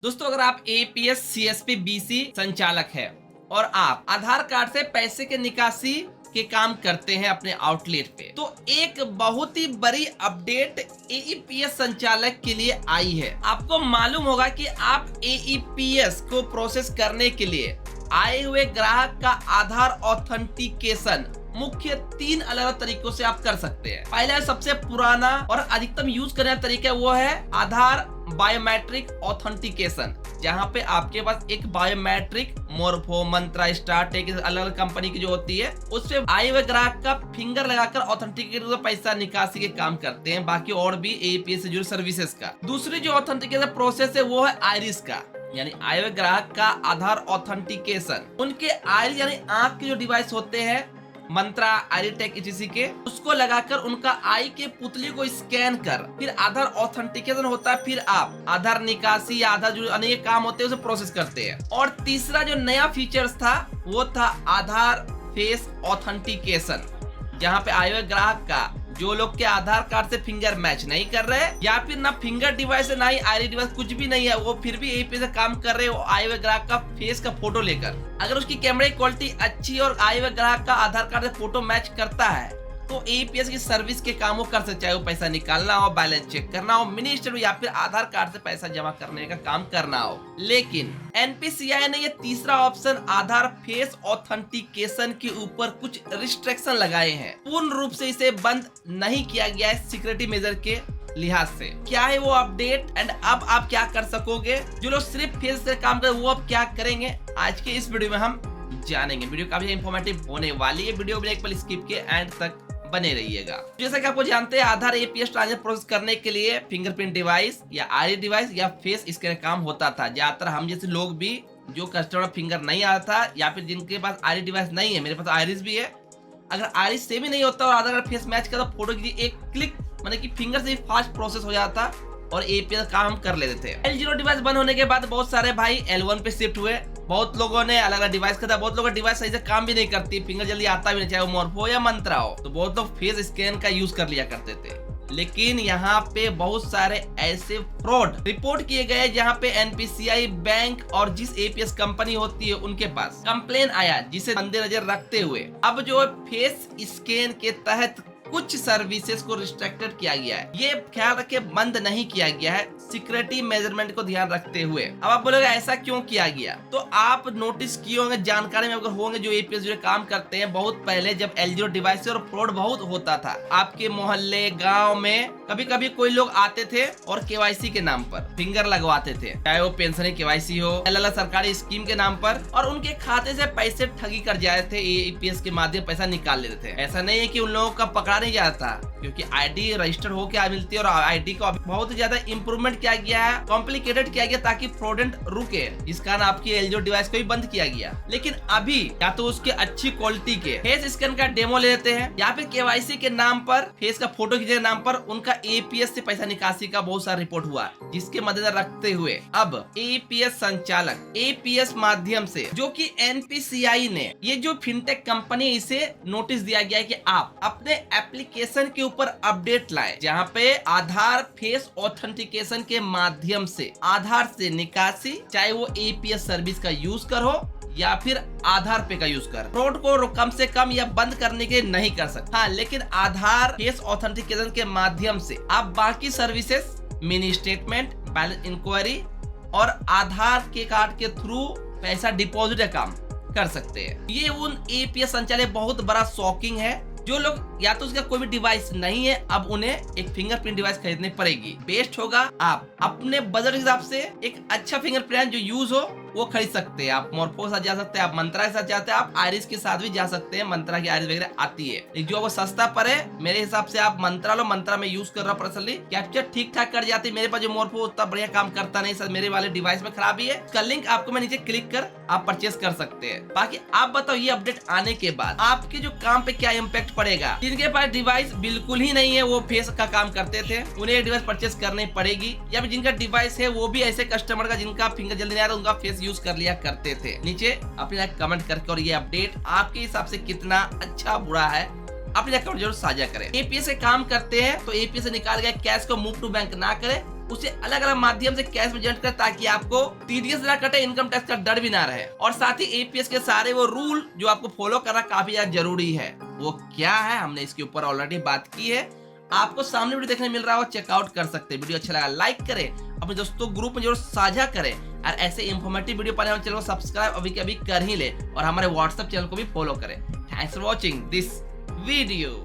दोस्तों, अगर आप एपीएस सीएसपी बीसी संचालक है और आप आधार कार्ड से पैसे के निकासी के काम करते हैं अपने आउटलेट पे, तो एक बहुत ही बड़ी अपडेट एईपीएस संचालक के लिए आई है। आपको मालूम होगा कि आप एईपीएस को प्रोसेस करने के लिए आए हुए ग्राहक का आधार ऑथेंटिकेशन मुख्य 3 अलग अलग तरीकों से आप कर सकते हैं। पहला सबसे पुराना और अधिकतम यूज करने का तरीका वो है आधार बायोमेट्रिक ऑथेंटिकेशन, जहां पे आपके पास एक बायोमेट्रिक मोरफो, मंत्रा, स्टारटेक अलग अलग कंपनी की जो होती है उससे आए हुए ग्राहक का फिंगर लगाकर ऑथेंटिकेट पैसा निकासी के काम करते हैं। बाकी और भी एपीएस से जुड़े सर्विसेज का। दूसरी जो ऑथेंटिकेशन प्रोसेस है वो है आइरिस का, यानी आए हुए ग्राहक का आधार ऑथेंटिकेशन उनके आइरिस यानी आंख के जो डिवाइस होते हैं मंत्रा, आईटेक इटीसी के, उसको लगाकर उनका आई के पुतली को स्कैन कर फिर आधार ऑथेंटिकेशन होता है। फिर आप आधार निकासी या आधार जो अनेक काम होते हैं उसे प्रोसेस करते हैं। और तीसरा जो नया फीचर्स था वो था आधार फेस ऑथेंटिकेशन, जहाँ पे आए हुए ग्राहक का जो लोग के आधार कार्ड से फिंगर मैच नहीं कर रहे या फिर ना फिंगर डिवाइस है ना ही आईरी डिवाइस कुछ भी नहीं है, वो फिर भी एपीएस से काम कर रहे हो आए हुए ग्राहक का फेस का फोटो लेकर। अगर उसकी कैमरे की क्वालिटी अच्छी और आए हुए ग्राहक का आधार कार्ड से फोटो मैच करता है तो एपीएस की सर्विस के काम वो कर सकते, चाहे वो पैसा निकालना हो, बैलेंस चेक करना हो, मिनी स्टेटमेंट या फिर आधार कार्ड से पैसा जमा करने का काम करना हो। लेकिन एनपीसीआई ने ये तीसरा ऑप्शन आधार फेस ऑथेंटिकेशन के ऊपर कुछ रिस्ट्रिक्शन लगाए हैं। पूर्ण रूप से इसे बंद नहीं किया गया है सिक्योरिटी मेजर के लिहाज से। क्या है वो अपडेट एंड अब आप क्या कर सकोगे? जो लोग सिर्फ फेस से काम कर वो अब क्या करेंगे, आज के इस वीडियो में हम जानेंगे। वीडियो काफी इंफॉर्मेटिव होने वाली है। वीडियो में एक पल स्किप के एंड तक बने रहिएगा। जैसा कि आपको जानते हैं आधार एपीएस ट्रांजैक्शन प्रोसेस करने के लिए फिंगरप्रिंट डिवाइस या आईरी डिवाइस या फेस स्कैनर काम होता था। ज्यादातर हम जैसे लोग भी जो कस्टमर फिंगर नहीं आता था या फिर जिनके पास आईरी डिवाइस नहीं है, मेरे पास आईरिस भी है, अगर आईरिस से भी नहीं होता और आधार फेस मैच का तो फोटो की एक क्लिक मतलब कि फिंगर से फास्ट प्रोसेस हो जाता और एपीएस काम हम कर लेते थे। L0 डिवाइस बंद होने के बाद बहुत सारे भाई L1 पे शिफ्ट हुए। बहुत लोगों ने अलग अलग डिवाइस खरीदा। बहुत लोगों का डिवाइस सही से काम भी नहीं करती, फिंगर जल्दी आता भी नहीं, चाहे वो मोरफो या मंत्रा हो, तो बहुत लोग फेस स्कैन का यूज कर लिया करते थे। लेकिन यहाँ पे बहुत सारे ऐसे फ्रॉड रिपोर्ट किए गए जहाँ पे एनपीसीआई बैंक और जिस एपीएस कंपनी होती है उनके पास कंप्लेन आया, जिसे मद्देनजर रखते हुए अब जो फेस स्कैन के तहत कुछ सर्विसेज को रिस्ट्रिक्टेड किया गया है। ये ख्याल रखे बंद नहीं किया गया है, सिक्योरिटी मेजरमेंट को ध्यान रखते हुए। अब आप बोलोगे ऐसा क्यों किया गया, तो आप नोटिस किए होंगे, जानकारी में अगर होंगे जो एपीएस जो काम करते हैं, बहुत पहले जब L0 डिवाइस और फ्रॉड बहुत होता था आपके मोहल्ले गाँव में, कभी कभी कोई लोग आते थे और केवाईसी के नाम पर फिंगर लगवाते थे, चाहे वो पेंशन केवाईसी हो, अलग सरकारी स्कीम के नाम पर, और उनके खाते से पैसे ठगी कर जाए थे, एपीएस के माध्यम पैसा निकाल लेते थे। ऐसा नहीं है कि उन लोगों का पकड़ा नहीं जाता, क्योंकि आईडी रजिस्टर होकर मिलती है और आईडी को बहुत ज्यादा इंप्रूवमेंट किया गया है, कॉम्प्लिकेटेड किया गया ताकि फ्रॉडेंट रुके, जिस कारण आपकी L0 डिवाइस को भी बंद किया गया। लेकिन अभी या तो उसके अच्छी क्वालिटी के फेस स्कैन का डेमो ले लेते हैं या फिर केवाईसी के नाम पर फेस का फोटो खींचने के नाम पर उनका एपीएस से पैसा निकासी का बहुत सारा रिपोर्ट हुआ, जिसके मद्देनजर रखते हुए अब एपीएस संचालक एपीएस माध्यम से, जो कि एनपीसीआई ने ये जो फिनटेक कंपनी, इसे नोटिस दिया गया है कि आप अपने एप्लीकेशन के ऊपर अपडेट लाए, जहां पे आधार फेस ऑथेंटिकेशन के माध्यम से आधार से निकासी, चाहे वो एपीएस सर्विस का यूज करो या फिर आधार पे का यूज कर, फ्रॉड को कम से कम या बंद करने के नहीं कर सकते। हाँ, लेकिन आधार फेस ऑथेंटिकेशन के माध्यम से आप बाकी services, mini statement, balance inquiry और आधार के कार्ड के थ्रू पैसा डिपॉजिट का काम कर सकते हैं। ये उन एपीएस संचालक बहुत बड़ा शॉकिंग है। जो लोग या तो उसका कोई भी डिवाइस नहीं है, अब उन्हें एक फिंगरप्रिंट डिवाइस खरीदनी पड़ेगी। बेस्ट होगा आप अपने बजट के हिसाब से एक अच्छा फिंगरप्रिंट जो यूज हो वो खरीद सकते हैं। आप मोरफो के साथ जा सकते हैं, आप मंत्रा के साथ जाते हैं, आप आइरिस के साथ भी जा सकते हैं। मंत्रा की आइरिस वगैरह आती है, जो वो सस्ता पड़े मेरे हिसाब से आप मंत्रा लो। मंत्रा में यूज कर रहा हूँ पर्सनली, कैप्चर ठीक ठाक कर जाती है। मेरे पास जो मोरफो उतना बढ़िया काम करता नहीं, सर मेरे वाले डिवाइस में खराबी है। इसका लिंक आपको मैं नीचे क्लिक कर आप परचेस कर सकते हैं। बाकी आप बताओ, ये अपडेट आने के बाद आपके जो काम पे क्या इम्पैक्ट पड़ेगा? जिनके पास डिवाइस बिल्कुल ही नहीं है, वो फेस का काम करते थे, उन्हें एक डिवाइस परचेस करनी पड़ेगी, या फिर जिनका डिवाइस है वो भी ऐसे कस्टमर का जिनका फिंगर जल्दी नहीं आ रहा, उनका फेस यूज कर लिया करते थे। नीचे अपने कमेंट करके और ये अपडेट आपके हिसाब से कितना अच्छा बुरा है अपने अकाउंट जरूर साझा करें। एपीएस से काम करते हैं तो एपीएस से निकाल गए कैश को मूव टू बैंक ना करें, उसे अलग अलग माध्यम से कैश में जनरेट करें, ताकि आपको टीडीएस ना कटे, इनकम टैक्स का डर भी ना रहे। और साथ ही एपीएस के सारे वो रूल जो आपको फॉलो करना काफी ज्यादा जरूरी है, वो क्या है हमने इसके ऊपर ऑलरेडी बात की है। आपको सामने वीडियो देखने मिल रहा हो, चेकआउट कर सकते हैं। वीडियो अच्छा लगा लाइक करें, अपने दोस्तों ग्रुप में जरूर साझा करें, और ऐसे इंफॉर्मेटिव वीडियो पाने हमारे चैनल को सब्सक्राइब अभी के अभी कर ही ले, और हमारे व्हाट्सएप चैनल को भी फॉलो करें। Thanks for watching this video.